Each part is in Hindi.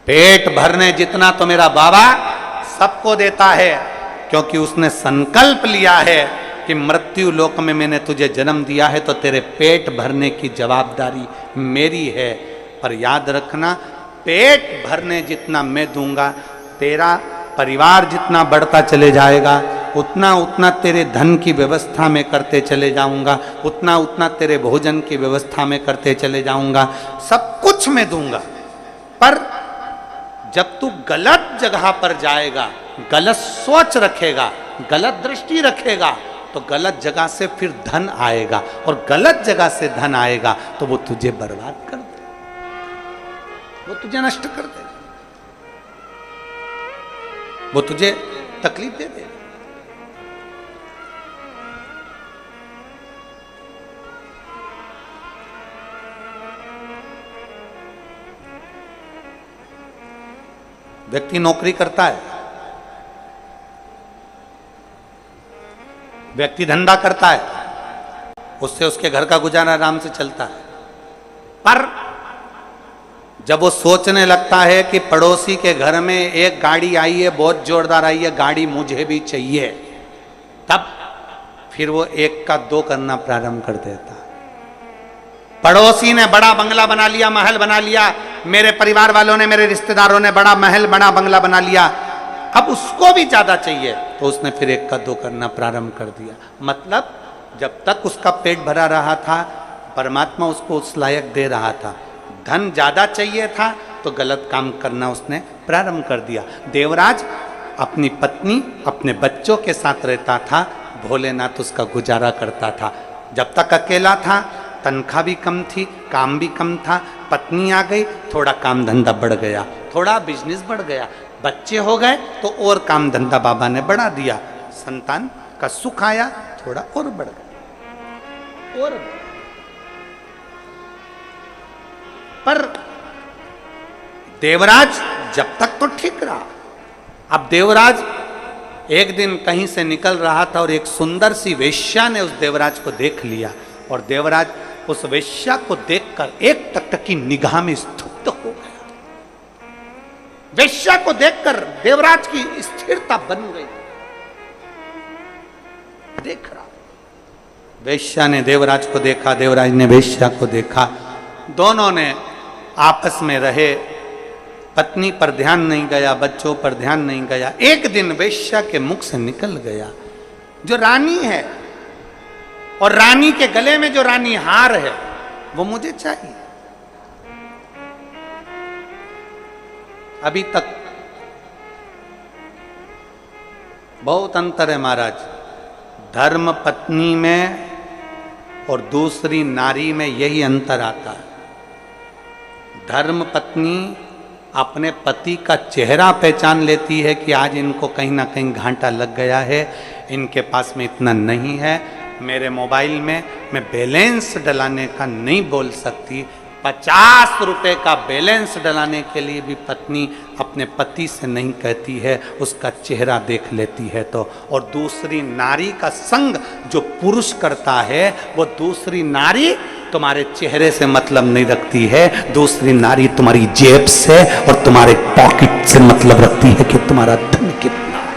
पेट भरने जितना तो मेरा बाबा सबको देता है, क्योंकि उसने संकल्प लिया है कि मृत्यु लोक में मैंने तुझे जन्म दिया है तो तेरे पेट भरने की जवाबदारी मेरी है। पर याद रखना, पेट भरने जितना मैं दूंगा, तेरा परिवार जितना बढ़ता चले जाएगा, उतना उतना तेरे धन की व्यवस्था में करते चले जाऊंगा, उतना उतना तेरे भोजन की व्यवस्था में करते चले जाऊंगा, सब कुछ मैं दूंगा। पर जब तू गलत जगह पर जाएगा, गलत सोच रखेगा, गलत दृष्टि रखेगा, तो गलत जगह से फिर धन आएगा, और गलत जगह से धन आएगा तो वो तुझे बर्बाद कर दे, वो तुझे नष्ट कर दे, वो तुझे तकलीफ दे दे। व्यक्ति नौकरी करता है, व्यक्ति धंधा करता है, उससे उसके घर का गुजारा आराम से चलता है। पर जब वो सोचने लगता है कि पड़ोसी के घर में एक गाड़ी आई है, बहुत जोरदार आई है, गाड़ी मुझे भी चाहिए, तब फिर वो एक का दो करना प्रारंभ कर देता है। पड़ोसी ने बड़ा बंगला बना लिया, महल बना लिया, मेरे परिवार वालों ने, मेरे रिश्तेदारों ने बड़ा महल, बड़ा बंगला बना लिया, अब उसको भी ज्यादा चाहिए, तो उसने फिर एक का दो करना प्रारंभ कर दिया। मतलब जब तक उसका पेट भरा रहा था, परमात्मा उसको उस लायक दे रहा था। धन ज्यादा चाहिए था तो गलत काम करना उसने प्रारंभ कर दिया। देवराज अपनी पत्नी, अपने बच्चों के साथ रहता था, भोलेनाथ उसका गुजारा करता था। जब तक अकेला था, तनख्वाह भी कम थी, काम भी कम था, पत्नी आ गई, थोड़ा काम धंधा बढ़ गया, थोड़ा बिजनेस बढ़ गया, बच्चे हो गए तो और काम धंधा बाबा ने बढ़ा दिया, संतान का सुख आया, थोड़ा और बढ़ गया और। पर देवराज जब तक तो ठीक रहा। अब देवराज एक दिन कहीं से निकल रहा था और एक सुंदर सी वेश्या ने उस देवराज को देख लिया, और देवराज उस वेश्या को देखकर एक टक की निगाह में स्तब्ध हो गया। वेश्या को देखकर देवराज की स्थिरता बन गई। देख रहा, वेश्या ने देवराज को देखा, देवराज ने वेश्या को देखा, दोनों ने आपस में रहे, पत्नी पर ध्यान नहीं गया, बच्चों पर ध्यान नहीं गया। एक दिन वेश्या के मुख से निकल गया, जो रानी है और रानी के गले में जो रानी हार है वो मुझे चाहिए। अभी तक बहुत अंतर है महाराज, धर्म पत्नी में और दूसरी नारी में यही अंतर आता है। धर्म पत्नी अपने पति का चेहरा पहचान लेती है कि आज इनको कहीं ना कहीं घाटा लग गया है, इनके पास में इतना नहीं है, मेरे मोबाइल में मैं बैलेंस डलाने का नहीं बोल सकती। 50 रुपए का बैलेंस डलाने के लिए भी पत्नी अपने पति से नहीं कहती है, उसका चेहरा देख लेती है तो। और दूसरी नारी का संग जो पुरुष करता है, वो दूसरी नारी तुम्हारे चेहरे से मतलब नहीं रखती है, दूसरी नारी तुम्हारी जेब से और तुम्हारे पॉकेट से मतलब रखती है कि तुम्हारा धन कितना है।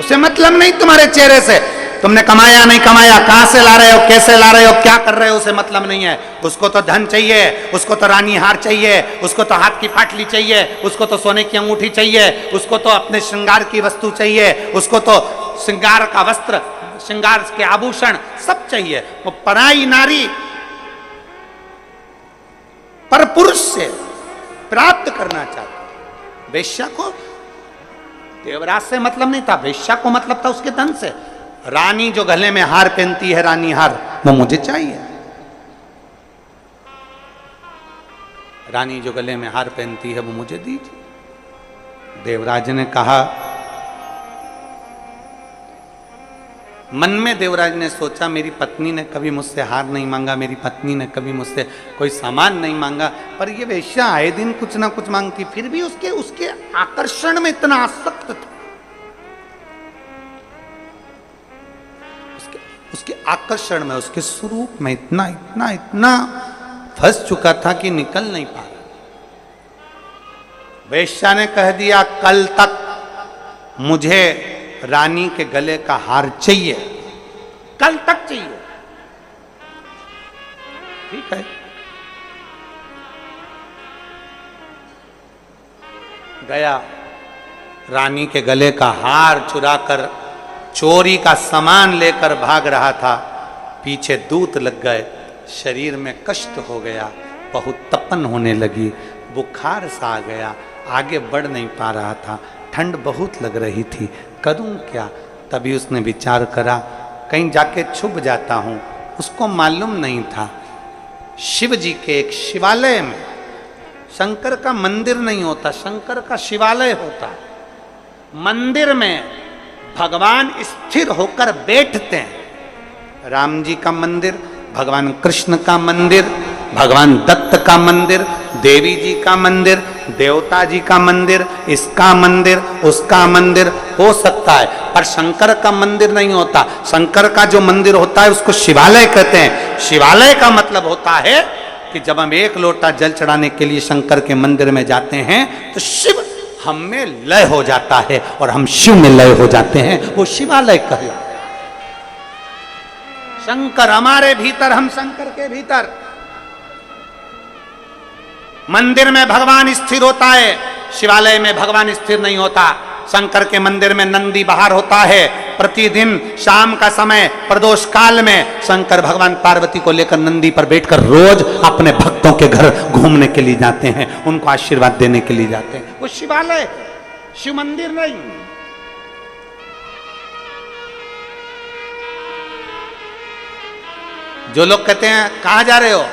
उसे मतलब नहीं तुम्हारे चेहरे से, तुमने कमाया नहीं कमाया, कहां से ला रहे हो, कैसे ला रहे हो, क्या कर रहे हो, उसे मतलब नहीं है। उसको तो धन चाहिए, उसको तो रानी हार चाहिए, उसको तो हाथ की पाटली चाहिए, उसको तो सोने की अंगूठी चाहिए, उसको तो अपने श्रृंगार की वस्तु चाहिए, उसको तो श्रृंगार का वस्त्र, श्रृंगार के आभूषण सब चाहिए। वो पराई नारी पर पुरुष से प्राप्त करना चाहती। वेश्या को देवराज से मतलब नहीं था, वेश्या को मतलब था उसके धन से। रानी जो गले में हार पहनती है, रानी हार, वो मुझे चाहिए। रानी जो गले में हार पहनती है वो मुझे दीजिए। देवराज ने कहा, मन में देवराज ने सोचा, मेरी पत्नी ने कभी मुझसे हार नहीं मांगा, मेरी पत्नी ने कभी मुझसे कोई सामान नहीं मांगा, पर ये वेश्या आए दिन कुछ ना कुछ मांगती, फिर भी उसके आकर्षण में इतना आसक्त था, उसके आकर्षण में, उसके स्वरूप में इतना इतना इतना फंस चुका था कि निकल नहीं पा रहा। वेश्या ने कह दिया कल तक मुझे रानी के गले का हार चाहिए, कल तक चाहिए। ठीक है, गया, रानी के गले का हार चुराकर चोरी का सामान लेकर भाग रहा था। पीछे दूत लग गए, शरीर में कष्ट हो गया, बहुत तपन होने लगी, बुखार सा आ गया, आगे बढ़ नहीं पा रहा था, ठंड बहुत लग रही थी, करूं क्या। तभी उसने विचार करा कहीं जाके छुप जाता हूं। उसको मालूम नहीं था शिव जी के एक शिवालय में, शंकर का मंदिर नहीं होता, शंकर का शिवालय होता। मंदिर में भगवान स्थिर होकर बैठते हैं। राम जी का मंदिर, भगवान कृष्ण का मंदिर, भगवान दत्त का मंदिर, देवी जी का मंदिर, देवता जी का मंदिर, इसका मंदिर, उसका मंदिर हो सकता है, पर शंकर का मंदिर नहीं होता। शंकर का जो मंदिर होता है उसको शिवालय कहते हैं। शिवालय का मतलब होता है कि जब हम एक लोटा जल चढ़ाने के लिए शंकर के मंदिर में जाते हैं तो शिव हम में लय हो जाता है और हम शिव में लय हो जाते हैं, वो शिवालय कहलाता है। शंकर हमारे भीतर, हम शंकर के भीतर। मंदिर में भगवान स्थिर होता है, शिवालय में भगवान स्थिर नहीं होता। शंकर के मंदिर में नंदी बाहर होता है। प्रतिदिन शाम का समय प्रदोष काल में शंकर भगवान पार्वती को लेकर नंदी पर बैठकर रोज अपने भक्तों के घर घूमने के लिए जाते हैं, उनको आशीर्वाद देने के लिए जाते हैं। वो शिवालय है, शिव मंदिर नहीं। जो लोग कहते हैं कहां जा रहे हो,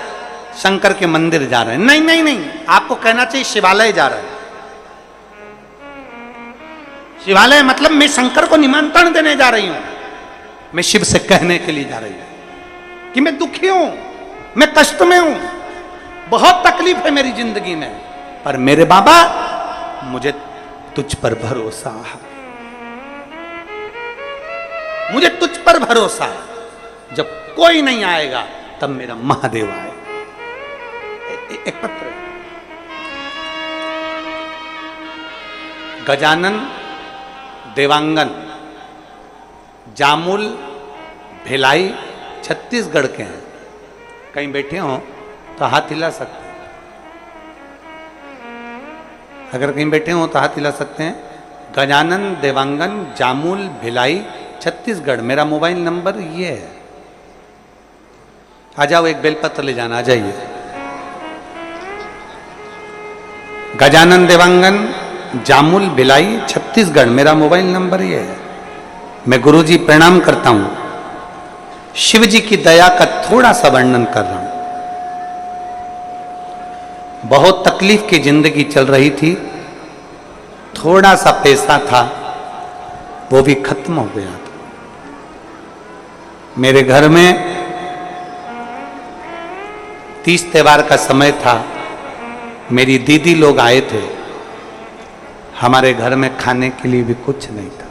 शंकर के मंदिर जा रहे हैं, नहीं नहीं नहीं, आपको कहना चाहिए शिवालय जा रहे हैं। शिवालय मतलब मैं शंकर को निमंत्रण देने जा रही हूं, मैं शिव से कहने के लिए जा रही हूं कि मैं दुखी हूं, मैं कष्ट में हूं, बहुत तकलीफ है मेरी जिंदगी में, पर मेरे बाबा मुझे तुझ पर भरोसा है, मुझे तुझ पर भरोसा है। जब कोई नहीं आएगा तब मेरा महादेव आए। एक पत्र, गजानन देवांगन जामुल भिलाई छत्तीसगढ़ के हैं। कहीं बैठे हो तो हाथ हिला सकते हैं, अगर कहीं बैठे हो तो हाथ हिला सकते हैं। गजानन देवांगन जामुल भिलाई छत्तीसगढ़, मेरा मोबाइल नंबर ये है। आ जाओ, एक बेलपत्र ले जाना, आ जाइए। गजानन देवांगन जामुल भिलाई छत्तीसगढ़, मेरा मोबाइल नंबर ये है। मैं गुरुजी प्रणाम करता हूं। शिव जी की दया का थोड़ा सा वर्णन कर रहा हूं। बहुत तकलीफ की जिंदगी चल रही थी, थोड़ा सा पैसा था वो भी खत्म हो गया था। मेरे घर में 30 त्योहार का समय था, मेरी दीदी लोग आए थे, हमारे घर में खाने के लिए भी कुछ नहीं था।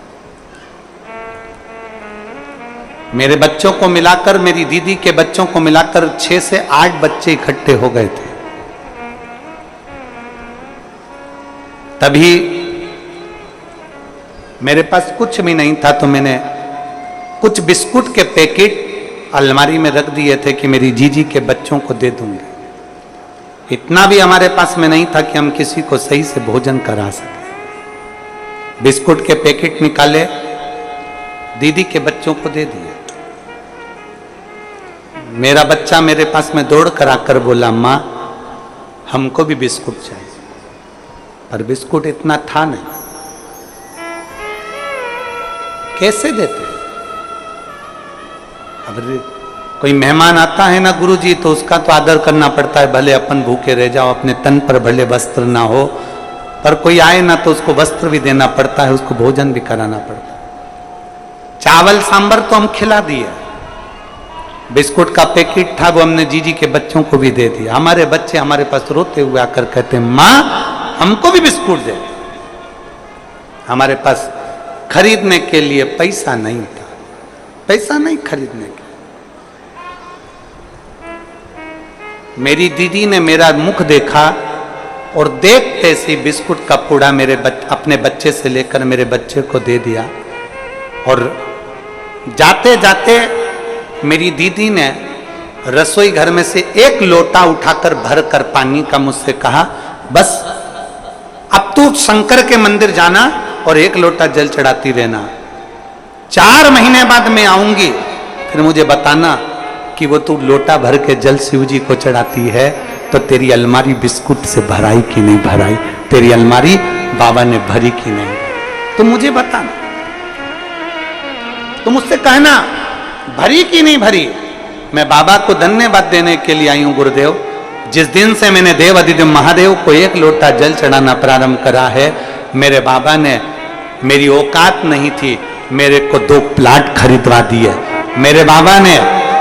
मेरे बच्चों को मिलाकर, मेरी दीदी के बच्चों को मिलाकर 6 से 8 बच्चे इकट्ठे हो गए थे। तभी मेरे पास कुछ भी नहीं था, तो मैंने कुछ बिस्कुट के पैकेट अलमारी में रख दिए थे कि मेरी जीजी के बच्चों को दे दूंगी। इतना भी हमारे पास में नहीं था कि हम किसी को सही से भोजन करा सके। बिस्कुट के पैकेट निकाले, दीदी के बच्चों को दे दिए। मेरा बच्चा मेरे पास में दौड़ कर आकर बोला, माँ हमको भी बिस्कुट चाहिए, पर बिस्कुट इतना था नहीं, कैसे देते। अब कोई मेहमान आता है ना गुरुजी, तो उसका तो आदर करना पड़ता है, भले अपन भूखे रह जाओ, अपने तन पर भले वस्त्र ना हो, पर कोई आए ना तो उसको वस्त्र भी देना पड़ता है, उसको भोजन भी कराना पड़ता है। चावल सांबर तो हम खिला दिए, बिस्कुट का पैकेट था वो हमने जीजी के बच्चों को भी दे दिया। हमारे बच्चे हमारे पास रोते हुए आकर कहते हैं, माँ हमको भी बिस्कुट दे। हमारे पास खरीदने के लिए पैसा नहीं था, पैसा नहीं खरीदने के। मेरी दीदी ने मेरा मुख देखा और देखते से बिस्कुट का पूड़ा अपने बच्चे से लेकर मेरे बच्चे को दे दिया। और जाते जाते मेरी दीदी ने रसोई घर में से एक लोटा उठाकर भर कर पानी का मुझसे कहा, बस अब तू शंकर के मंदिर जाना और एक लोटा जल चढ़ाती रहना। 4 महीने बाद मैं आऊंगी, फिर मुझे बताना कि वो तू लोटा भर के जल शिव जी को चढ़ाती है तो तेरी अलमारी बिस्कुट से भराई कि नहीं भराई, तेरी अलमारी बाबा ने भरी कि नहीं। तो मुझे बताना, तो मुझसे कहना भरी कि नहीं भरी। मैं बाबा को धन्यवाद देने के लिए आई हूं गुरुदेव। जिस दिन से मैंने देव अधिदेव महादेव को एक लोटा जल चढ़ाना प्रारंभ करा है, मेरे बाबा ने, मेरी औकात नहीं थी, मेरे को 2 प्लाट खरीदवा दिए। मेरे बाबा ने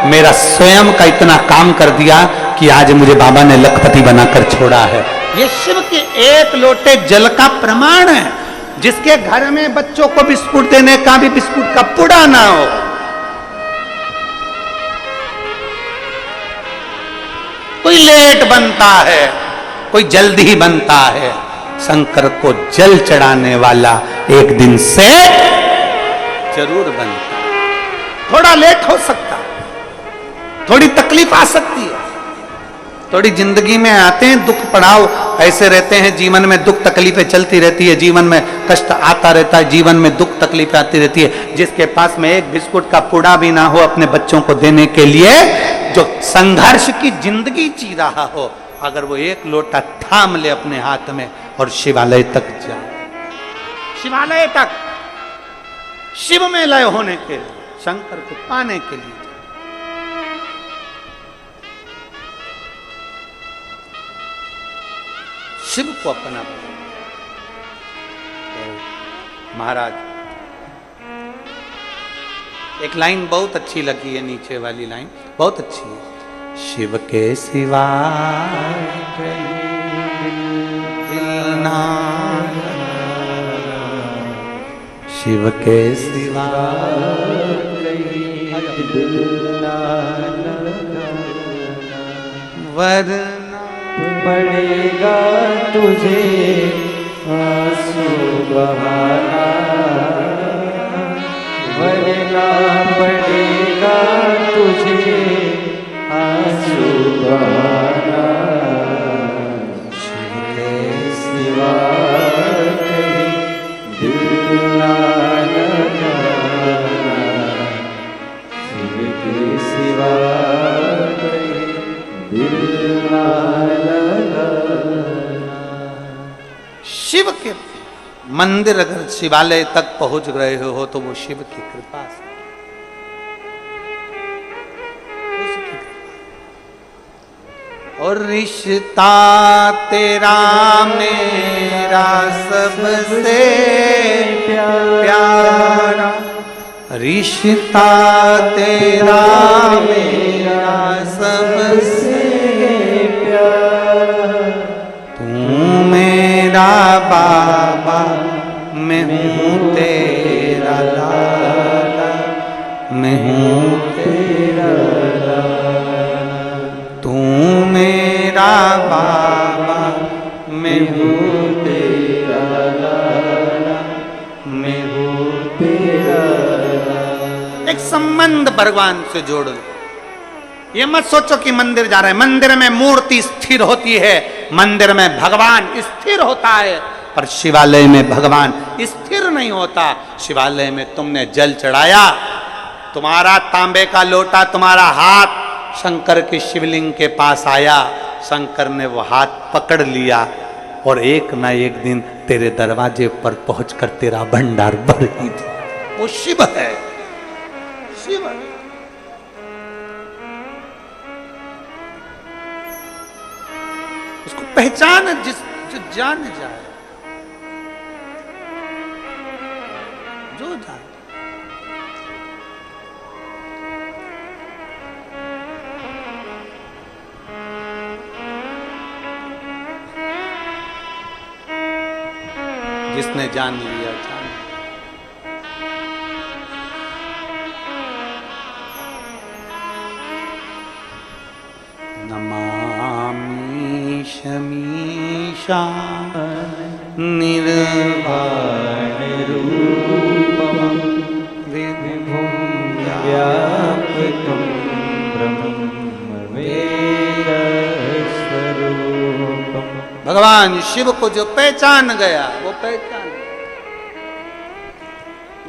मेरा स्वयं का इतना काम कर दिया कि आज मुझे बाबा ने लखपति बनाकर छोड़ा है। ये शिव के एक लोटे जल का प्रमाण है। जिसके घर में बच्चों को बिस्कुट देने का भी बिस्कुट का पुड़ा ना हो, कोई लेट बनता है, कोई जल्दी बनता है, शंकर को जल चढ़ाने वाला एक दिन से जरूर बनता। थोड़ा लेट हो सकता, थोड़ी तकलीफ आ सकती है, थोड़ी जिंदगी में आते हैं दुख पड़ाव ऐसे रहते हैं, जीवन में दुख तकलीफें चलती रहती है, जीवन में कष्ट आता रहता है, जीवन में दुख तकलीफें आती रहती है। जिसके पास में एक बिस्कुट का पूड़ा भी ना हो अपने बच्चों को देने के लिए, जो संघर्ष की जिंदगी जी रहा हो, अगर वो एक लोटा थाम ले अपने हाथ में और शिवालय तक जाए, शिवालय तक शिव में लय होने के लिए, शंकर को पाने के लिए, शिव को अपना महाराज। एक लाइन बहुत अच्छी लगी है, नीचे वाली लाइन बहुत अच्छी है। शिव के सिवा दिल ना, शिव के सिवा वरना पड़ेगा तुझे आंसू बहाना, वरना पड़ेगा तुझे आंसू बहाना। शिव के सिवा कहीं दिल ना लगाना, शिव के सिवा कहीं दिल ना शिव के मंदिर अगर शिवालय तक पहुंच गए हो तो वो शिव की कृपा से, और रिश्ता तेरा मेरा सबसे प्यारा, रिश्ता तेरा मेरा सबसे प्यारा, तू मेरा बाबा मैं हूँ तेरा लाला, मैं हूँ तेरा लाला, तू मेरा बाबा मैं हूँ तेरा लाला, मैं हूँ तेरा लाला। एक संबंध भगवान से जोड़ लो। ये मत सोचो कि मंदिर जा रहे हैं, मंदिर में मूर्ति स्थिर होती है, मंदिर में भगवान स्थिर होता है, पर शिवालय में भगवान स्थिर नहीं होता। शिवालय में तुमने जल चढ़ाया, तुम्हारा तांबे का लोटा, तुम्हारा हाथ शंकर के शिवलिंग के पास आया, शंकर ने वो हाथ पकड़ लिया और एक ना एक दिन तेरे दरवाजे पर पहुंचकर तेरा भंडार भर ही दिया। वो शिव है, शिव है। उसको पहचान जो जान जाए, जो जाए। जिसने जान लिया जान। नमामि ईशान निर्वाण रूपम विभुं व्यापकं ब्रह्मवेदस्वरूपम्। भगवान शिव को जो पहचान गया वो पहचान गया,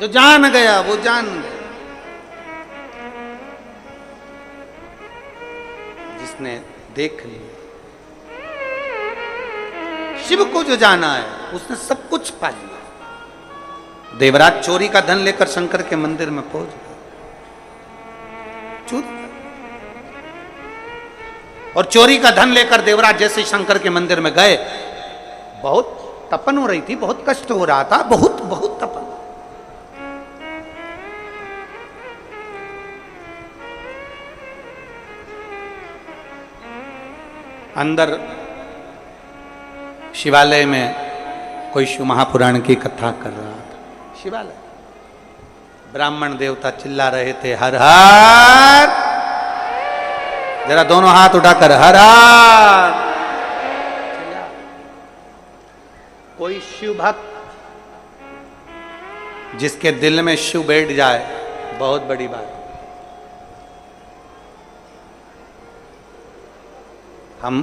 जो जान गया वो जान गया। जिसने देख लिया, शिव को जो जाना है उसने सब कुछ पा लिया। देवराज चोरी का धन लेकर शंकर के मंदिर में पहुंच गया, चोरी का। और चोरी का धन लेकर देवराज जैसे शंकर के मंदिर में गए, बहुत तपन हो रही थी, बहुत कष्ट हो रहा था, बहुत बहुत तपन। अंदर शिवालय में कोई शिव महापुराण की कथा कर रहा था। शिवालय, ब्राह्मण देवता चिल्ला रहे थे, हर हर, जरा दोनों हाथ उठाकर हर हर। कोई शिव भक्त जिसके दिल में शिव बैठ जाए, बहुत बड़ी बात। हम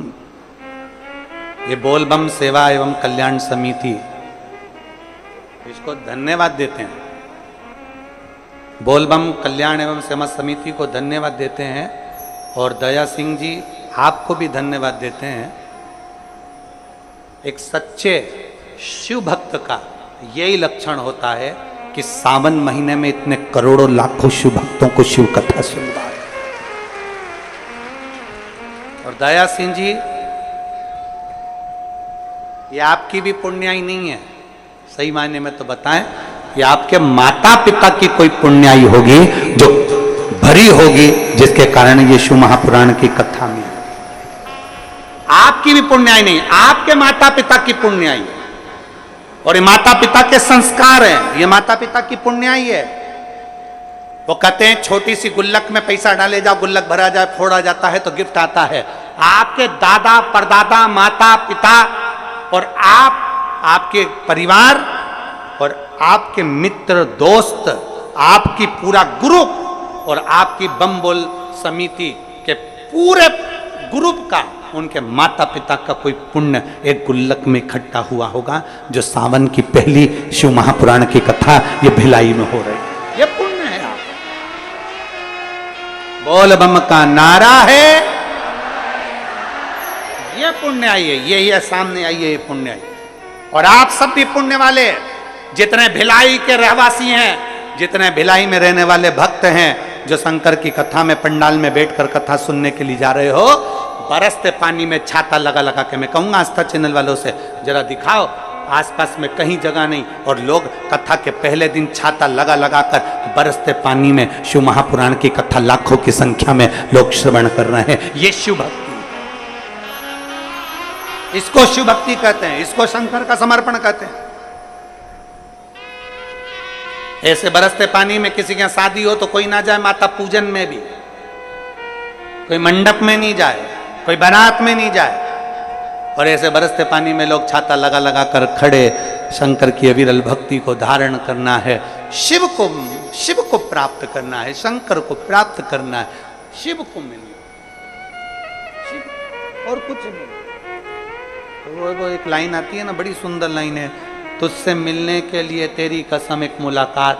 ये बोलबम सेवा एवं कल्याण समिति इसको धन्यवाद देते हैं, बोलबम कल्याण एवं सेवा समिति को धन्यवाद देते हैं, और दया सिंह जी आपको भी धन्यवाद देते हैं। एक सच्चे शिव भक्त का यही लक्षण होता है कि सावन महीने में इतने करोड़ों लाखों शिव भक्तों को शिव कथा सुनवा है। और दया सिंह जी, ये आपकी भी पुण्याई नहीं है, सही मायने में तो बताएं, ये आपके माता पिता की कोई पुण्याई होगी जो भरी होगी, जिसके कारण ये शिव महापुराण की कथा में। आपकी भी पुण्याई नहीं, आपके माता पिता की पुण्याई है। और ये माता पिता के संस्कार हैं, ये माता पिता की पुण्याई है। वो कहते हैं छोटी सी गुल्लक में पैसा डाले जाओ, गुल्लक भरा जाए, फोड़ा जाता है तो गिफ्ट आता है। आपके दादा परदादा माता पिता और आप, आपके परिवार और आपके मित्र दोस्त, आपकी पूरा ग्रुप और आपकी बम बोल समिति के पूरे ग्रुप का, उनके माता पिता का कोई पुण्य एक गुल्लक में इकट्ठा हुआ होगा, जो सावन की पहली शिव महापुराण की कथा ये भिलाई में हो रही है। ये पुण्य है। आप बोल बम का नारा है, ये पुण्य आई है, ये सामने आई है, ये पुण्य आई। और आप सब भी पुण्य वाले, जितने भिलाई के रहवासी हैं, जितने भिलाई में रहने वाले भक्त हैं, जो शंकर की कथा में पंडाल में बैठकर कथा सुनने के लिए जा रहे हो, बरसते पानी में छाता लगा लगा के, मैं कहूंगा आस्था चैनल वालों से जरा दिखाओ, आसपास में कहीं जगह नहीं, और लोग कथा के पहले दिन छाता लगा लगा कर बरसते पानी में शिव महापुराण की कथा लाखों की संख्या में लोग श्रवण कर रहे हैं। ये शिव भक्ति, इसको शिव भक्ति कहते हैं, इसको शंकर का समर्पण कहते हैं। ऐसे बरसते पानी में किसी के शादी हो तो कोई ना जाए माता पूजन में भी, कोई मंडप में नहीं जाए, कोई बारात में नहीं जाए, और ऐसे बरसते पानी में लोग छाता लगा लगा कर खड़े शंकर की अविरल भक्ति को धारण करना है, शिव को प्राप्त करना है, शंकर को प्राप्त करना है, शिव को मिलना, शिव और कुछ नहीं। वो एक लाइन आती है ना, बड़ी सुंदर लाइन है, तुझसे मिलने के लिए तेरी कसम एक मुलाकात।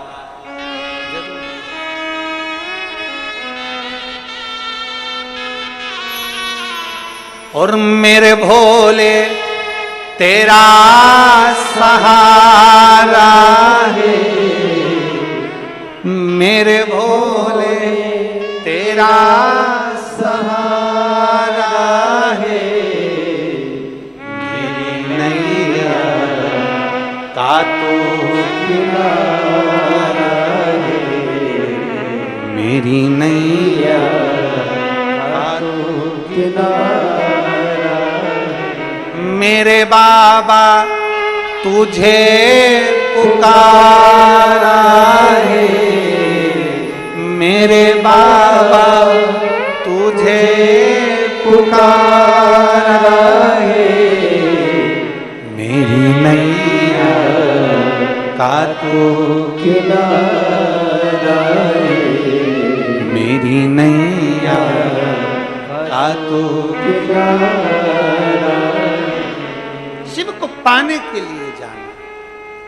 और मेरे भोले तेरा सहारा है, मेरे भोले तेरा सहारा है, मेरी नैया का तो किनारा है, मेरी नैया का तो किनारा। मेरे बाबा तुझे पुकारा है, मेरे बाबा तुझे पुकारा है, का तो किनारा मेरी नैया का तो किनारा। शिव को पाने के लिए जाना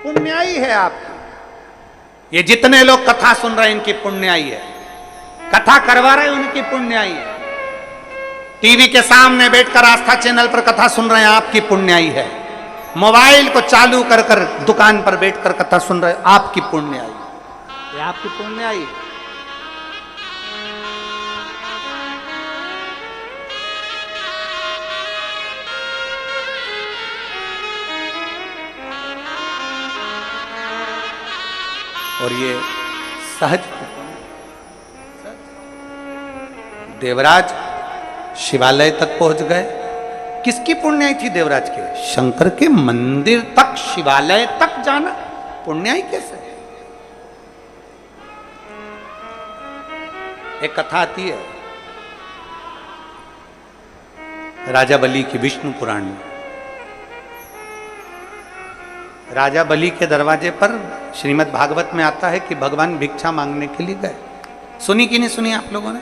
पुण्याई है आपकी। ये जितने लोग कथा सुन रहे हैं इनकी पुण्याई है, कथा करवा रहे हैं उनकी पुण्याई है, टीवी के सामने बैठकर आस्था चैनल पर कथा सुन रहे हैं आपकी पुण्याई है, मोबाइल को चालू कर कर दुकान पर बैठकर कथा सुन रहे हैं आपकी पुण्याई, ये आपकी पुण्याई है। और ये सहज देवराज शिवालय तक पहुंच गए। किसकी पुण्याई थी देवराज के? शंकर के मंदिर तक, शिवालय तक जाना पुण्याई कैसे? एक कथा आती है राजा बलि की विष्णु पुराण में। राजा बलि के दरवाजे पर श्रीमद् भागवत में आता है कि भगवान भिक्षा मांगने के लिए गए। सुनी कि नहीं सुनी आप लोगों ने?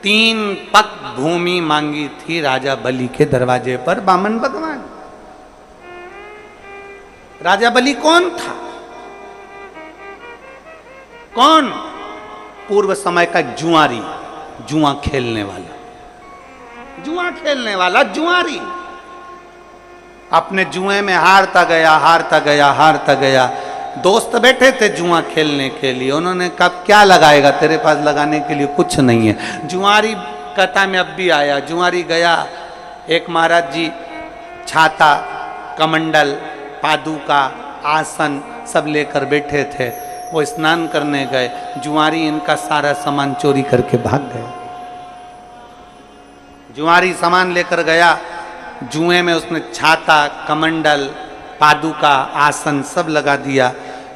3 पग भूमि मांगी थी राजा बलि के दरवाजे पर बामन भगवान। राजा बलि कौन था? कौन? पूर्व समय का जुआरी, जुआ खेलने वाला, जुआ खेलने वाला जुआरी। अपने जुए में हारता गया, हारता गया, हारता गया। दोस्त बैठे थे जुआ खेलने के लिए, उन्होंने कहा क्या लगाएगा, तेरे पास लगाने के लिए कुछ नहीं है। जुआरी कथा में अब भी आया। जुआरी गया, एक महाराज जी छाता, कमंडल, पादुका, आसन सब लेकर बैठे थे। वो स्नान करने गए, जुआरी इनका सारा सामान चोरी करके भाग गए। जुआरी सामान लेकर गया, जुए में उसने छाता, कमंडल, पादुका, आसन सब लगा दिया।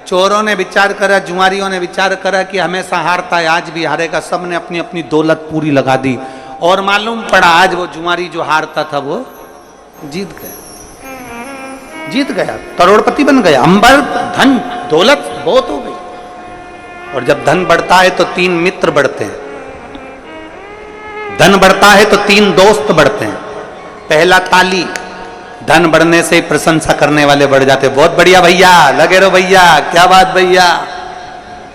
चोरों ने विचार करा, जुआरियों ने विचार करा कि हमेशा हारता है, आज भी हारेगा। सब ने अपनी अपनी दौलत पूरी लगा दी और मालूम पड़ा आज वो जुआरी जो हारता था वो जीत गया, जीत गया, करोड़पति बन गया। अंबर धन दौलत बहुत हो गई। और जब धन बढ़ता है तो 3 मित्र बढ़ते हैं, धन बढ़ता है तो 3 दोस्त बढ़ते हैं। पहला ताली, धन बढ़ने से ही प्रशंसा करने वाले बढ़ जाते। बहुत बढ़िया भैया, लगे रहो भैया, क्या बात भैया,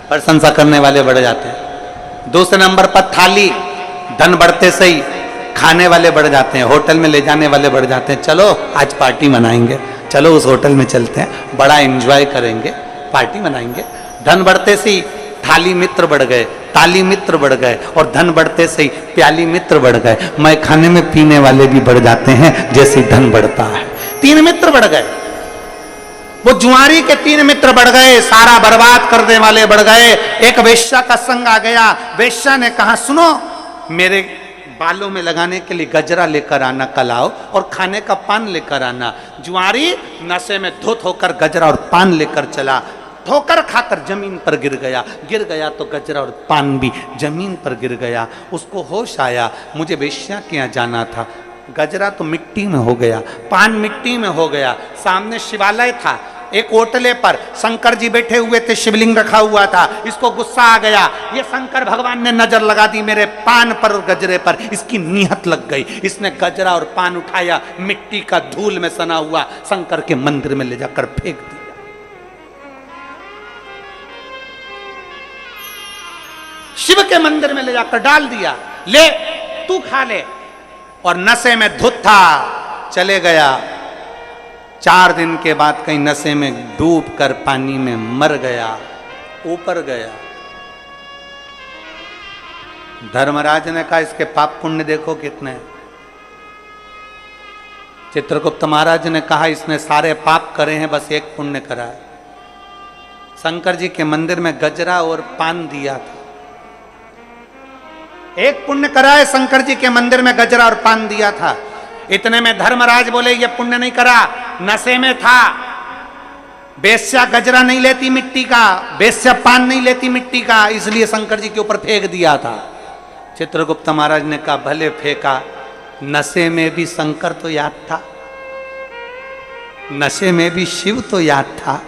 प्रशंसा करने वाले बढ़ जाते हैं। दूसरे नंबर पर थाली, धन बढ़ते से ही खाने वाले बढ़ जाते हैं, होटल में ले जाने वाले बढ़ जाते हैं। चलो आज पार्टी मनाएंगे, चलो उस होटल में चलते हैं, बड़ा एंजॉय करेंगे, पार्टी मनाएंगे। धन बढ़ते से ही थाली मित्र बढ़ गए, ताली मित्र बढ़ गए, और धन बढ़ते से ही प्याली मित्र बढ़ गए। मैं खाने में पीने वाले भी बढ़ जाते हैं जैसे धन बढ़ता है। 3 मित्र बढ़ गए। वो जुआरी के 3 मित्र बढ़ गए, सारा बर्बाद करने वाले बढ़ गए। एक वेश्या का संग आ गया। वेश्या ने कहा सुनो, मेरे बालों में लगाने के लिए गजरा लेकर आना कल आओ, और खाने का पान लेकर आना। जुआरी नशे में धुत होकर गजरा और पान लेकर चला। ठोकर खाकर जमीन पर गिर गया तो गजरा और पान भी जमीन पर गिर गया। उसको होश आया, मुझे वेश्या के यहाँ जाना था। गजरा तो मिट्टी में हो गया, पान मिट्टी में हो गया। सामने शिवालय था, एक ओटले पर शंकर जी बैठे हुए थे, शिवलिंग रखा हुआ था। इसको गुस्सा आ गया, ये शंकर भगवान ने नजर लगा दी मेरे पान पर और गजरे पर, इसकी नीयत लग गई। इसने गजरा और पान उठाया, मिट्टी का धूल में सना हुआ शंकर के मंदिर में ले जाकर फेंक दिया। शिव के मंदिर में ले जाकर डाल दिया, ले तू खा ले। और नशे में धुत था, चले गया। 4 दिन के बाद कहीं नशे में डूब कर पानी में मर गया, ऊपर गया। धर्मराज ने कहा इसके पाप पुण्य देखो कितने। चित्रगुप्त महाराज ने कहा इसने सारे पाप करे हैं, बस एक पुण्य करा है। शंकर जी के मंदिर में गजरा और पान दिया था, एक पुण्य करा है। शंकर जी के मंदिर में गजरा और पान दिया था। इतने में धर्मराज बोले ये पुण्य नहीं करा, नशे में था। वेश्या गजरा नहीं लेती मिट्टी का, वेश्या पान नहीं लेती मिट्टी का, इसलिए शंकर जी के ऊपर फेंक दिया था। चित्रगुप्त महाराज ने कहा भले फेंका, नशे में भी शंकर तो याद था, नशे में भी शिव तो याद था।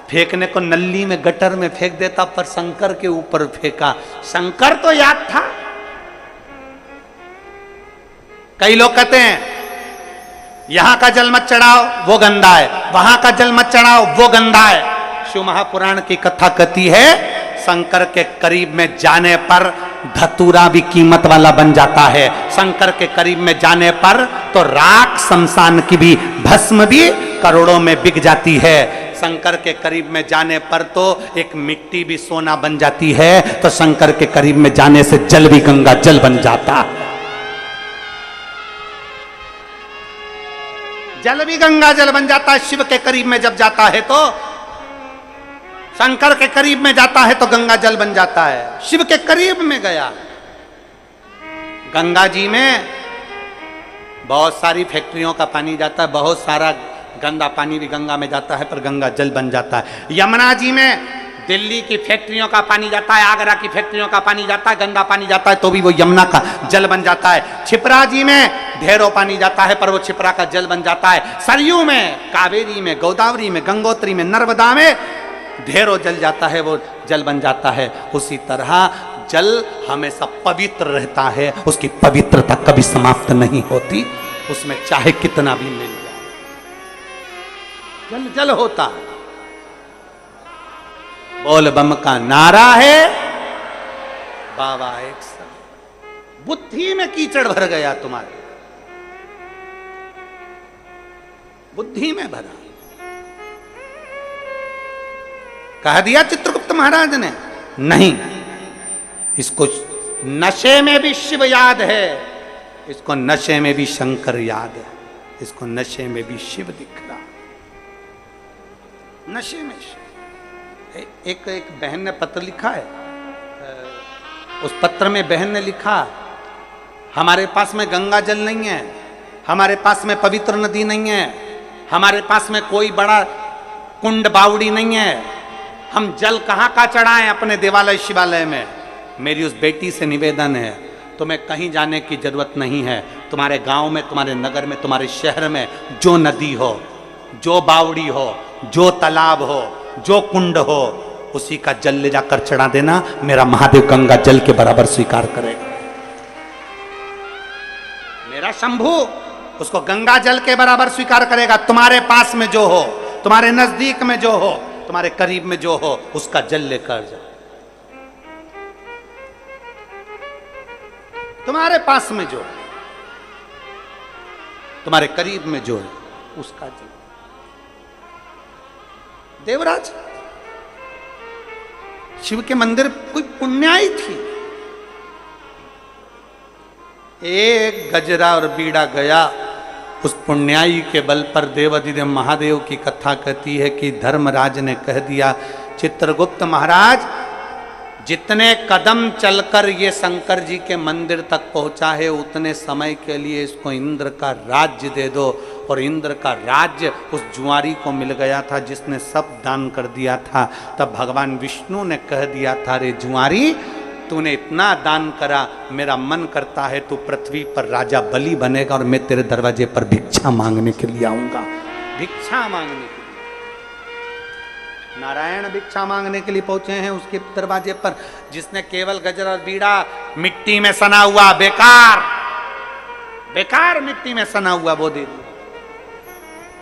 फेंकने को नल्ली में गटर में फेंक देता, पर शंकर के ऊपर फेंका। शंकर तो याद था। कई लोग कहते हैं यहां का जल मत चढ़ाओ वो गंदा है, वहां का जल मत चढ़ाओ वो गंदा है। शिव महापुराण की कथा कहती है शंकर के करीब में जाने पर धतूरा भी कीमत वाला बन जाता है। शंकर के करीब में जाने पर तो राख शमशान की भी भस्म भी करोड़ों में बिक जाती है। शंकर के करीब में जाने पर तो एक मिट्टी भी सोना बन जाती है, तो शंकर के करीब में जाने से जल भी गंगा जल बन जाता। जल भी गंगा जल बन जाता है। शिव के करीब में जब जाता है तो, शंकर के करीब में जाता है तो गंगा जल बन जाता है। शिव के करीब में गया। गंगा जी में बहुत सारी फैक्ट्रियों का पानी जाता है, बहुत सारा गंदा पानी भी गंगा में जाता है, पर गंगा जल बन जाता है। यमुना जी में दिल्ली की फैक्ट्रियों का पानी जाता है, आगरा की फैक्ट्रियों का पानी जाता है, गंदा पानी जाता है, तो भी वो यमुना का जल बन जाता है। छिपरा जी में ढेरों पानी जाता है, पर वो छिपरा का जल बन जाता है। सरयू में, कावेरी में, गोदावरी में, गंगोत्री में, नर्मदा में ढेरों जल जाता है, वो जल बन जाता है। उसी तरह जल हमेशा पवित्र रहता है, उसकी पवित्रता कभी समाप्त नहीं होती, उसमें चाहे कितना भी मिल जाए, जल जल होता है। बोल बम का नारा है, बाबा एक साथ। बुद्धि में कीचड़ भर गया तुम्हारे, बुद्धि में भरा। कह दिया चित्रगुप्त महाराज ने, नहीं, इसको नशे में भी शिव याद है, इसको नशे में भी शंकर याद है, इसको नशे में भी शिव दिख रहा, नशे में शिव। एक बहन ने पत्र लिखा है, उस पत्र में बहन ने लिखा, हमारे पास में गंगा जल नहीं है, हमारे पास में पवित्र नदी नहीं है, हमारे पास में कोई बड़ा कुंड बावड़ी नहीं है, हम जल कहाँ का चढ़ाएं अपने देवालय शिवालय में। मेरी उस बेटी से निवेदन है, तुम्हें कहीं जाने की जरूरत नहीं है, तुम्हारे गांव में, तुम्हारे नगर में, तुम्हारे शहर में जो नदी हो, जो बावड़ी हो, जो तालाब हो, जो कुंड हो, उसी का जल ले जाकर चढ़ा देना, मेरा महादेव गंगा जल के बराबर स्वीकार करेगा। मेरा शंभू उसको गंगा जल के बराबर स्वीकार करेगा। तुम्हारे पास में जो हो, तुम्हारे नजदीक में जो हो, तुम्हारे करीब में जो हो, उसका जल लेकर जाओ। तुम्हारे पास में जो, तुम्हारे करीब में जो है, उसका जल। देवराज, शिव के मंदिर कोई पुण्याई थी, एक गजरा और बीड़ा गया, उस पुण्याई के बल पर देवाधिदेव महादेव की कथा कहती है कि धर्मराज ने कह दिया, चित्रगुप्त महाराज, जितने कदम चलकर ये शंकर जी के मंदिर तक पहुंचा है, उतने समय के लिए इसको इंद्र का राज्य दे दो। और इंद्र का राज्य उस जुआरी को मिल गया था जिसने सब दान कर दिया था। तब भगवान विष्णु ने कह दिया था, रे जुआरी, तूने इतना दान करा, मेरा मन करता है तू पृथ्वी पर राजा बलि बनेगा और मैं तेरे दरवाजे पर भिक्षा मांगने के लिए आऊंगा। भिक्षा मांगने के लिए नारायण भिक्षा मांगने के लिए पहुंचे हैं उसके दरवाजे पर। जिसने केवल गजरा और बीड़ा मिट्टी में सना हुआ, बेकार बेकार मिट्टी में सना हुआ, वो दे दिया।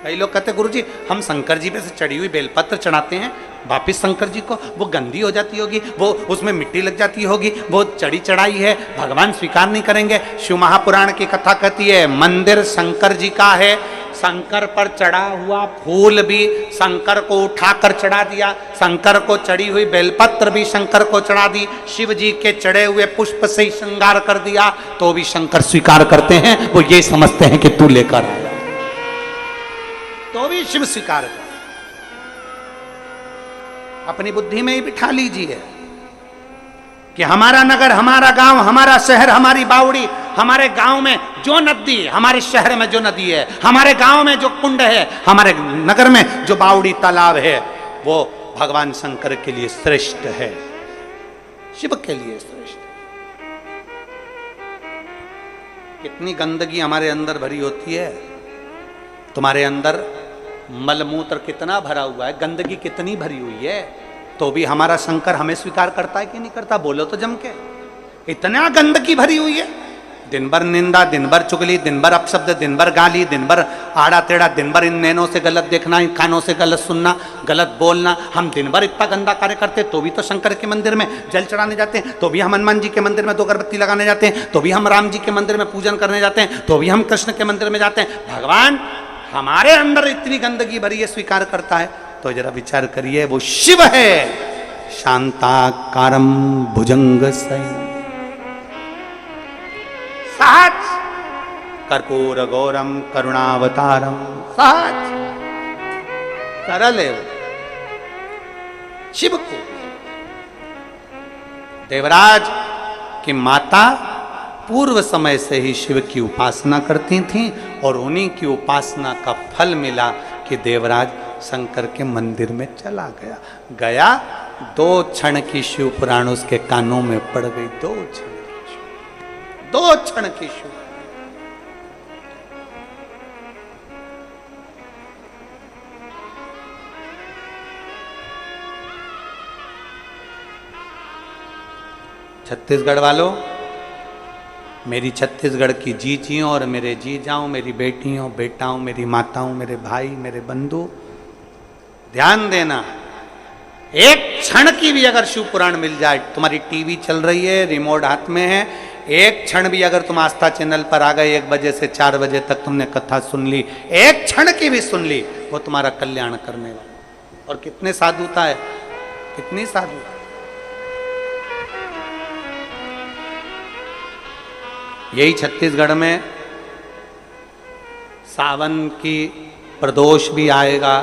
कई लोग कहते गुरुजी, हम शंकर जी पे से चढ़ी हुई बेलपत्र चढ़ाते हैं, वापिस शंकर जी को, वो गंदी हो जाती होगी, वो उसमें मिट्टी लग जाती होगी, वो चढ़ी चढ़ाई है, भगवान स्वीकार नहीं करेंगे। शिव महापुराण की कथा कहती है, मंदिर शंकर जी का है, शंकर पर चढ़ा हुआ फूल भी शंकर को उठाकर चढ़ा दिया, शंकर को चढ़ी हुई बेलपत्र भी शंकर को चढ़ा दी, शिव जी के चढ़े हुए पुष्प से ही श्रृंगार कर दिया, तो भी शंकर स्वीकार करते हैं। वो ये समझते हैं कि तू लेकर आया, तो भी शिव स्वीकार कर। अपनी बुद्धि में ही बिठा लीजिए कि हमारा नगर, हमारा गांव, हमारा शहर, हमारी बावड़ी, हमारे गांव में जो नदी, हमारे शहर में जो नदी है, हमारे गांव में जो कुंड है, हमारे नगर में जो बावड़ी तालाब है, वो भगवान शंकर के लिए श्रेष्ठ है, शिव के लिए श्रेष्ठ। कितनी गंदगी हमारे अंदर भरी होती है। तुम्हारे अंदर मलमूत्र कितना भरा हुआ है, गंदगी कितनी भरी हुई है, तो भी हमारा शंकर हमें स्वीकार करता है कि नहीं करता? बोलो तो जम के। इतना गंदगी भरी हुई है, दिन भर निंदा, दिन भर चुगली, दिन भर अपशब्द, दिन भर गाली, दिन भर आड़ा टेढ़ा, दिन भर इन नैनों से गलत देखना, इन कानों से गलत सुनना, गलत बोलना। हम दिन भर इतना गंदा कार्य करते तो भी तो शंकर के मंदिर में जल चढ़ाने जाते हैं, तो भी हम हनुमान जी के मंदिर में 2 अगरबत्ती लगाने जाते हैं, तो भी हम राम जी के मंदिर में पूजन करने जाते हैं, तो भी हम कृष्ण के मंदिर में जाते हैं। भगवान हमारे अंदर इतनी गंदगी भरी है, स्वीकार करता है? तो जरा विचार करिए, वो शिव है, शांताकारम भुजंग शयन, सहज कर्पूर गौरम करुणावतारम, सहज सरल है वो। शिव को देवराज की माता पूर्व समय से ही शिव की उपासना करती थीं और उन्हीं की उपासना का फल मिला कि देवराज शंकर के मंदिर में चला गया। 2 क्षण की शिव पुराण उसके कानों में पड़ गई, 2 क्षण की शिव। छत्तीसगढ़ वालों, मेरी छत्तीसगढ़ की जीजियों और मेरे जीजाओं, मेरी बेटियों बेटाओं, मेरी माताओं, मेरे भाई, मेरे बंधु, ध्यान देना, एक क्षण की भी अगर शिव पुराण मिल जाए, तुम्हारी टीवी चल रही है, रिमोट हाथ में है, एक क्षण भी अगर तुम आस्था चैनल पर आ गए, 1 बजे से 4 बजे तक तुमने कथा सुन ली, एक क्षण की भी सुन ली, वो तुम्हारा कल्याण करने वाला। और कितने साधुता है, कितनी साधुता। यही छत्तीसगढ़ में सावन की प्रदोष भी आएगा,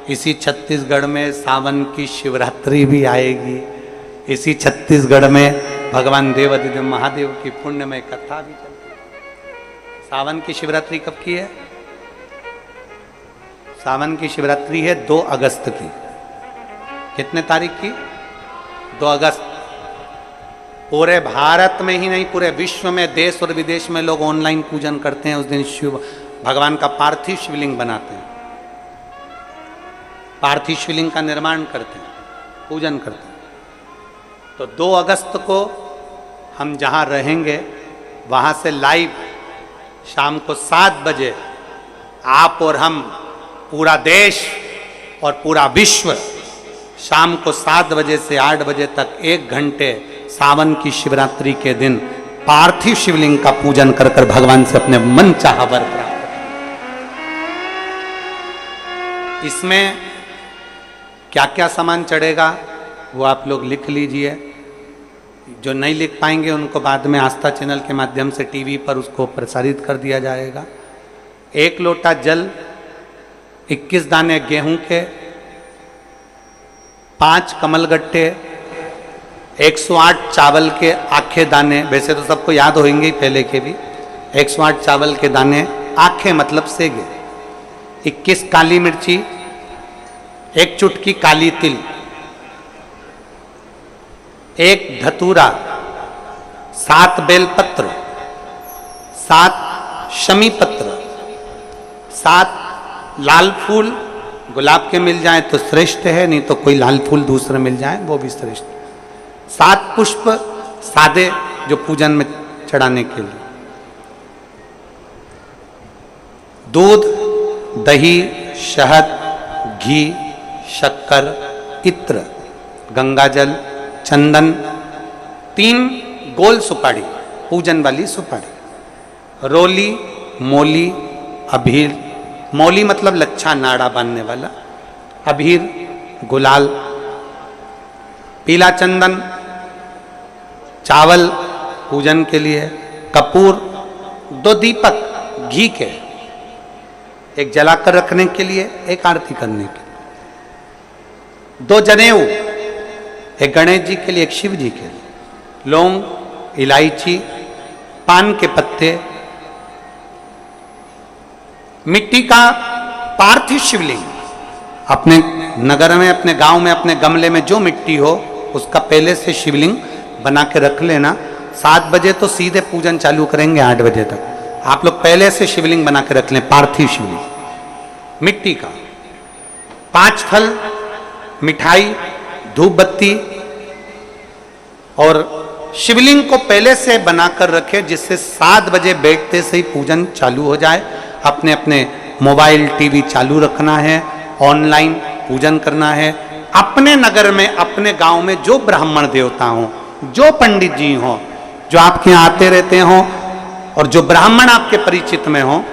इसी छत्तीसगढ़ में सावन की शिवरात्रि भी आएगी, इसी छत्तीसगढ़ में भगवान देवाधिदेव महादेव की पुण्यमय कथा भी चलती है। सावन की शिवरात्रि कब की है? सावन की शिवरात्रि है 2 अगस्त की। कितने तारीख की? 2 अगस्त। पूरे भारत में ही नहीं, पूरे विश्व में, देश और विदेश में लोग ऑनलाइन पूजन करते हैं। उस दिन शिव भगवान का पार्थिव शिवलिंग बनाते हैं, पार्थिव शिवलिंग का निर्माण करते हैं, पूजन करते हैं। तो 2 अगस्त को हम जहाँ रहेंगे वहाँ से लाइव शाम को 7 बजे आप और हम, पूरा देश और पूरा विश्व, शाम को 7 बजे से 8 बजे तक 1 घंटे सावन की शिवरात्रि के दिन पार्थिव शिवलिंग का पूजन कर कर भगवान से अपने मन चाहा वर प्राप्त करें। इसमें क्या क्या सामान चढ़ेगा वो आप लोग लिख लीजिए। जो नहीं लिख पाएंगे उनको बाद में आस्था चैनल के माध्यम से टीवी पर उसको प्रसारित कर दिया जाएगा। 1 लोटा जल, 21 दाने गेहूं के, 5 कमलगट्टे, 108 चावल के आखे दाने, वैसे तो सबको याद होंगे ही पहले के भी, 108 चावल के दाने, आखे मतलब सेगे, 21 काली मिर्ची, 1 चुटकी काली तिल, 1 धतूरा, 7 बेलपत्र, 7 शमी पत्र, 7 लाल फूल, गुलाब के मिल जाए तो श्रेष्ठ है, नहीं तो कोई लाल फूल दूसरे मिल जाए वो भी श्रेष्ठ। 7 पुष्प सादे जो पूजन में चढ़ाने के लिए, दूध, दही, शहद, घी, शक्कर, इत्र, गंगाजल, चंदन, 3 गोल सुपारी, पूजन वाली सुपारी, रोली, मोली, अभीर, मौली मतलब लच्छा नाड़ा बांधने वाला, अभीर, गुलाल, पीला चंदन, चावल पूजन के लिए, कपूर, 2 दीपक घी के, 1 जलाकर रखने के लिए, 1 आरती करने के लिए, 2 जनेऊ, 1 गणेश जी के लिए, 1 शिव जी के लिए, लौंग, इलायची, पान के पत्ते, मिट्टी का पार्थिव शिवलिंग। अपने नगर में, अपने गांव में, अपने गमले में जो मिट्टी हो उसका पहले से शिवलिंग बना के रख लेना। 7 बजे तो सीधे पूजन चालू करेंगे, 8 बजे तक आप लोग पहले से शिवलिंग बना के रख लें, पार्थिव शिवलिंग। मिट्टी का, 5 फल, मिठाई, धूप बत्ती, और शिवलिंग को पहले से बनाकर रखे जिससे 7 बजे बैठते से ही पूजन चालू हो जाए। अपने अपने मोबाइल टीवी चालू रखना है, ऑनलाइन पूजन करना है। अपने नगर में, अपने गांव में जो ब्राह्मण देवता हों, जो पंडित जी हों, जो आपके यहाँ आते रहते हों, और जो ब्राह्मण आपके परिचित में हों,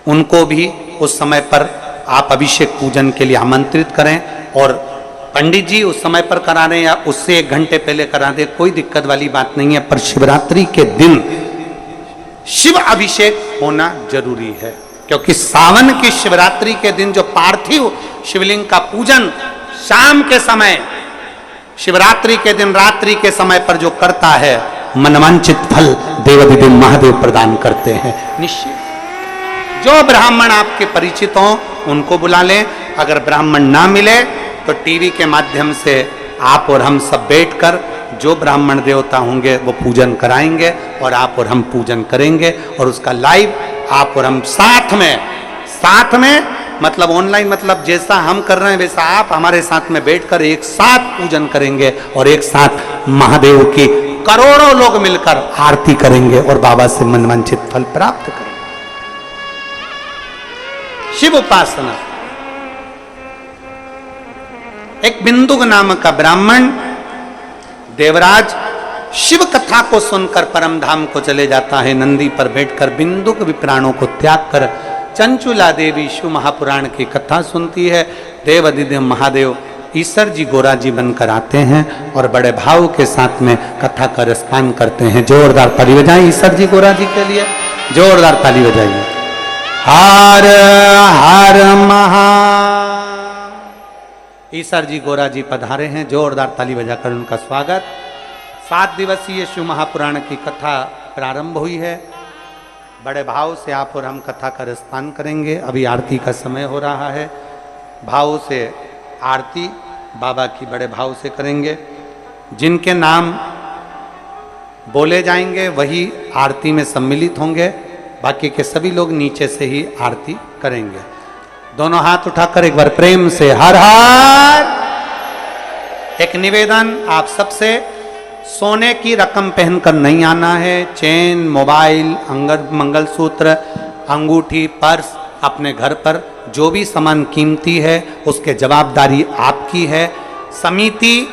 उनको भी उस समय पर आप अभिषेक पूजन के लिए आमंत्रित करें। और पंडित जी उस समय पर करा दें या उससे 1 घंटे पहले करा दें, कोई दिक्कत वाली बात नहीं है। पर शिवरात्रि के दिन शिव अभिषेक होना जरूरी है, क्योंकि सावन की शिवरात्रि के दिन जो पार्थिव शिवलिंग का पूजन शाम के समय, शिवरात्रि के दिन रात्रि के समय पर जो करता है, मनवांचित फल देवाधिदेव महादेव प्रदान करते हैं निश्चित। जो ब्राह्मण आपके परिचित हों उनको बुला लें। अगर ब्राह्मण ना मिले तो टीवी के माध्यम से आप और हम सब बैठकर जो ब्राह्मण देवता होंगे वो पूजन कराएंगे, और आप और हम पूजन करेंगे। और उसका लाइव आप और हम साथ में मतलब ऑनलाइन, मतलब जैसा हम कर रहे हैं वैसा आप हमारे साथ में बैठकर एक साथ पूजन करेंगे, और एक साथ महादेव की करोड़ों लोग मिलकर आरती करेंगे और बाबा से मनवांछित फल प्राप्त करेंगे। शिव उपासना। एक बिंदुक नामक का ब्राह्मण देवराज शिव कथा को सुनकर परम धाम को चले जाता है। नंदी पर बैठकर बिंदुक विप्राणों को त्याग कर चंचुला देवी शिव महापुराण की कथा सुनती है। देवाधिदेव महादेव ईश्वर जी गोरा जी बनकर आते हैं और बड़े भाव के साथ में कथा का रसपान करते हैं। जोरदार ताली बजाएं ईश्वर जी गोरा जी के लिए, जोरदार ताली बजाइए। हर हर महा। ईश्वर जी गोरा जी पधारे हैं, जोरदार ताली बजाकर उनका स्वागत। 7 दिवसीय शिव महापुराण की कथा प्रारंभ हुई है। बड़े भाव से आप और हम कथा का रसपान करेंगे। अभी आरती का समय हो रहा है। भाव से आरती बाबा की बड़े भाव से करेंगे। जिनके नाम बोले जाएंगे वही आरती में सम्मिलित होंगे, बाकी के सभी लोग नीचे से ही आरती करेंगे। दोनों हाथ उठाकर एक बार प्रेम से हर हर। एक निवेदन आप सबसे, सोने की रकम पहनकर नहीं आना है। चेन, मोबाइल, मंगलसूत्र, अंगूठी, पर्स अपने घर पर जो भी सामान कीमती है उसके जवाबदारी आपकी है। समिति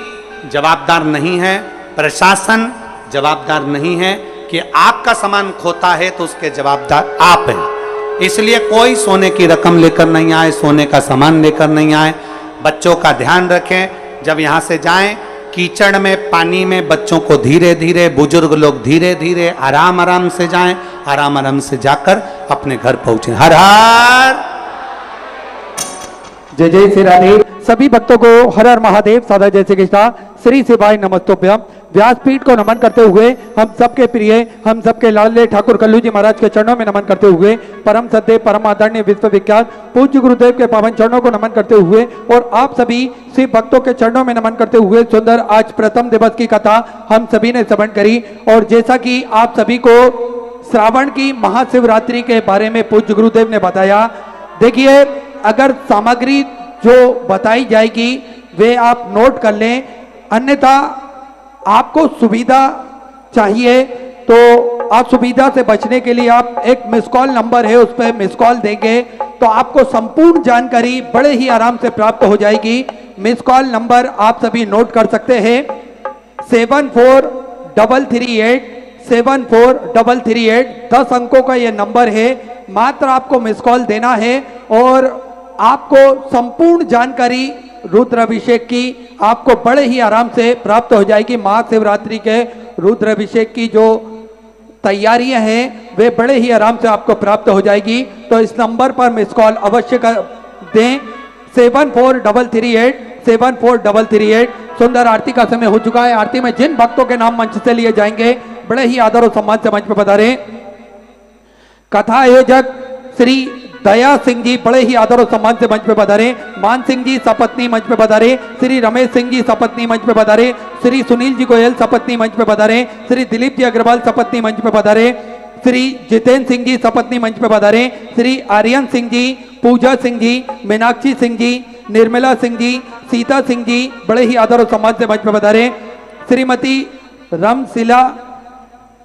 जवाबदार नहीं है, प्रशासन जवाबदार नहीं है। कि आपका सामान खोता है तो उसके जवाबदार आप हैं। इसलिए कोई सोने की रकम लेकर नहीं आए, सोने का सामान लेकर नहीं आए। बच्चों का ध्यान रखें। जब यहाँ से जाएं कीचड़ में, पानी में बच्चों को धीरे धीरे, बुजुर्ग लोग धीरे धीरे आराम आराम से जाएं। आराम आराम से जाकर अपने घर पहुंचे। हर हर जय जय श्री राधे। सभी भक्तों को हर हर महादेव, सादा जय श्री कृष्णा, श्री शिवाय नमस्तोभ्यम। व्यासपीठ को नमन करते हुए हम सबके प्रिय, हम सबके लाडले ठाकुर कल्लू जी महाराज के चरणों में नमन करते हुए, परम सत्य परम आदरणीय विश्व विख्यात पूज्य गुरुदेव के पावन चरणों को नमन करते हुए, और आप सभी शिव भक्तों के चरणों में नमन करते हुए सुंदर आज प्रथम दिवस की कथा हम सभी ने श्रवण करी। और जैसा कि आप सभी को श्रावण की महाशिवरात्रि के बारे में पूज्य गुरुदेव ने बताया, देखिए अगर सामग्री जो बताई जाएगी वे आप नोट कर लें, अन्यथा आपको सुविधा चाहिए तो असुविधा से बचने के लिए आप एक मिस कॉल नंबर है उस पर मिस कॉल देंगे तो आपको संपूर्ण जानकारी बड़े ही आराम से प्राप्त हो जाएगी। मिस कॉल नंबर आप सभी नोट कर सकते हैं 74338 10 अंकों का ये नंबर है। मात्र आपको मिस कॉल देना है और आपको संपूर्ण जानकारी रुद्राभिषेक की आपको बड़े ही आराम से प्राप्त हो जाएगी। महाशिवरात्रि के रुद्राभिषेक की जो तैयारियां हैं वे बड़े ही आराम से आपको प्राप्त हो जाएगी। तो इस नंबर पर मिस कॉल अवश्य दें 74338। सुंदर आरती का समय हो चुका है। आरती में जिन भक्तों के नाम मंच से लिए जाएंगे बड़े ही आदर और सम्मान से मंच पर पधारें। कथा आयोजक श्री दया सिंह जी बड़े ही आदर और सम्मान से मंच पे पधारे। मान सिंह जी सपत्नी मंच पे पधारे। श्री रमेश सिंह जी सपत्नी मंच पे पधारे। श्री सुनील जी गोयल सपत्नी मंच पे पधारे। श्री दिलीप जी अग्रवाल सपत्नी मंच पे पधारे। श्री जितेंद्र सिंह जी सपत्नी मंच पे पधारे। श्री आर्यन सिंह जी पूजा सिंह जी, मीनाक्षी सिंह जी, निर्मला सिंह जी, सीता सिंह जी बड़े ही आदर और सम्मान से मंच पर पधारे। श्रीमती रामशिला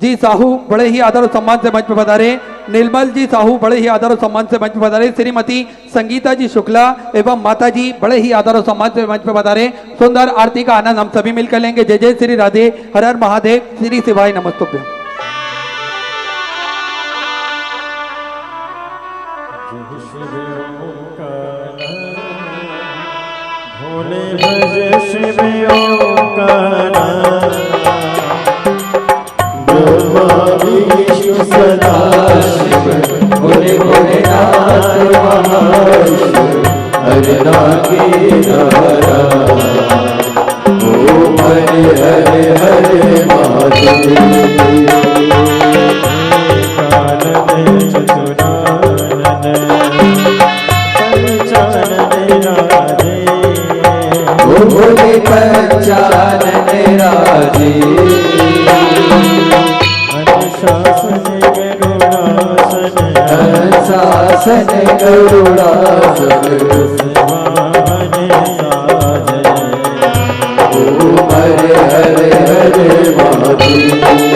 जी साहू बड़े ही आदर और सम्मान से मंच पर पधारे। निर्मल जी साहू बड़े ही आदर और सम्मान से मंच पर पधारे। श्रीमती संगीता जी शुक्ला एवं माता जी बड़े ही आदर और सम्मान से मंच पर पधारे। सुंदर आरती का आनंद हम सभी मिलकर लेंगे। जय जय श्री राधे, हर हर महादेव, श्री शिवाय नमस्तुभ्यं। भोले भज शिव ओंकार ब्रह्मा विष्णु सदा शिव भोले भोलेनाथ महाशिव हर नागेश्वरा ओम हरे हरे हरे महादेव कानन चतुरानन पंचानन राधे भोले पंचानन राधे अनुशासन गरुड़ासन वाहन साजन ओम हरे हरे हरे महादेव।